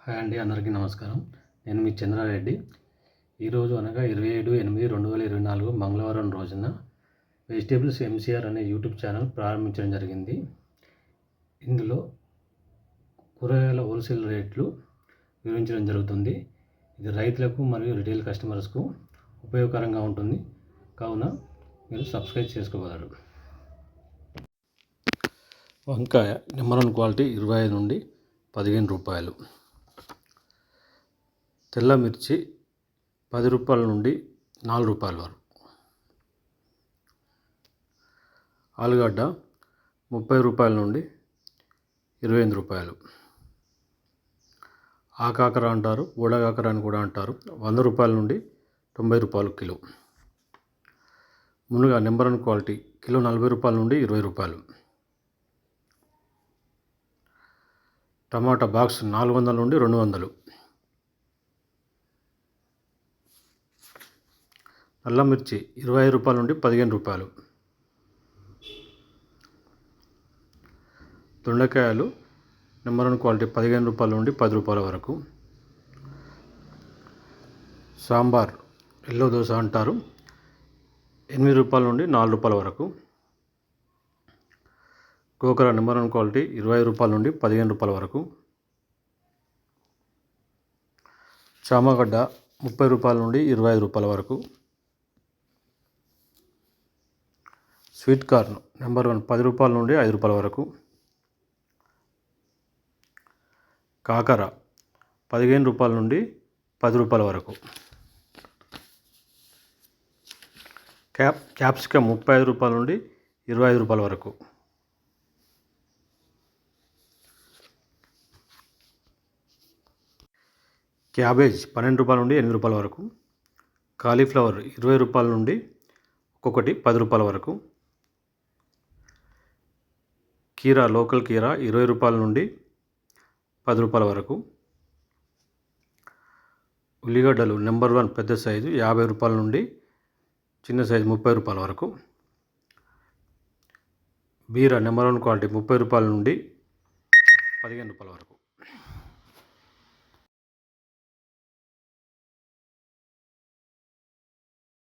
Hi అండి, అందరికీ నమస్కారం. నేను మీ చంద్రారెడ్డి. ఈరోజు అనగా 27/8/2024 మంగళవారం రోజున వెజిటేబుల్స్ ఎంసీఆర్ అనే యూట్యూబ్ ఛానల్ ప్రారంభించడం జరిగింది. ఇందులో కూరగాయల హోల్సేల్ రేట్లు వివరించడం జరుగుతుంది. ఇది రైతులకు మరియు రిటైల్ కస్టమర్స్కు ఉపయోగకరంగా ఉంటుంది. కావున మీరు సబ్స్క్రైబ్ చేసుకోగలరు. వంకాయ నెంబర్ 1 క్వాలిటీ 25 నుండి 15 రూపాయలు. తెల్ల మిర్చి 10 రూపాయల నుండి 4 రూపాయల వరకు. ఆలుగడ్డ 30 రూపాయల నుండి 28 రూపాయలు. ఆకాకర అంటారు, బూడగాకర అని కూడా అంటారు. 100 రూపాయల నుండి 90 రూపాయలు కిలో. మునగ నెంబర్ 1 క్వాలిటీ కిలో 40 రూపాయల నుండి 20 రూపాయలు. టమాటా బాక్స్ 400 నుండి 200. నల్ల మిర్చి 25 రూపాయల నుండి 15 రూపాయలు. దొండకాయలు నెంబర్ 1 క్వాలిటీ 15 రూపాయల నుండి 10 రూపాయల వరకు. సాంబార్ ఎల్లో దోశ అంటారు, 8 రూపాయల నుండి 4 రూపాయల వరకు. గోకర నెంబర్ 1 క్వాలిటీ 20 రూపాయల నుండి 15 రూపాయల వరకు. చామగడ్డ 30 రూపాయల నుండి 25 రూపాయల వరకు. స్వీట్ కార్న్ నెంబర్ 1 10 రూపాయల నుండి 5 రూపాయల వరకు. కాకర 15 రూపాయల నుండి 10 రూపాయల వరకు. క్యాప్సికమ్ 35 రూపాయల నుండి 25 రూపాయల వరకు. క్యాబేజ్ 12 రూపాయల నుండి 8 రూపాయల వరకు. కాలీఫ్లవర్ 20 రూపాయల నుండి ఒక్కొక్కటి 10 రూపాయల వరకు. కీరా లోకల్ కీరా 20 రూపాయల నుండి 10 రూపాయల వరకు. ఉల్లిగడ్డలు నెంబర్ 1 పెద్ద సైజు 50 రూపాయల నుండి చిన్న సైజు 30 రూపాయల వరకు. బీర నెంబర్ 1 క్వాలిటీ 30 రూపాయల నుండి 15 రూపాయల వరకు.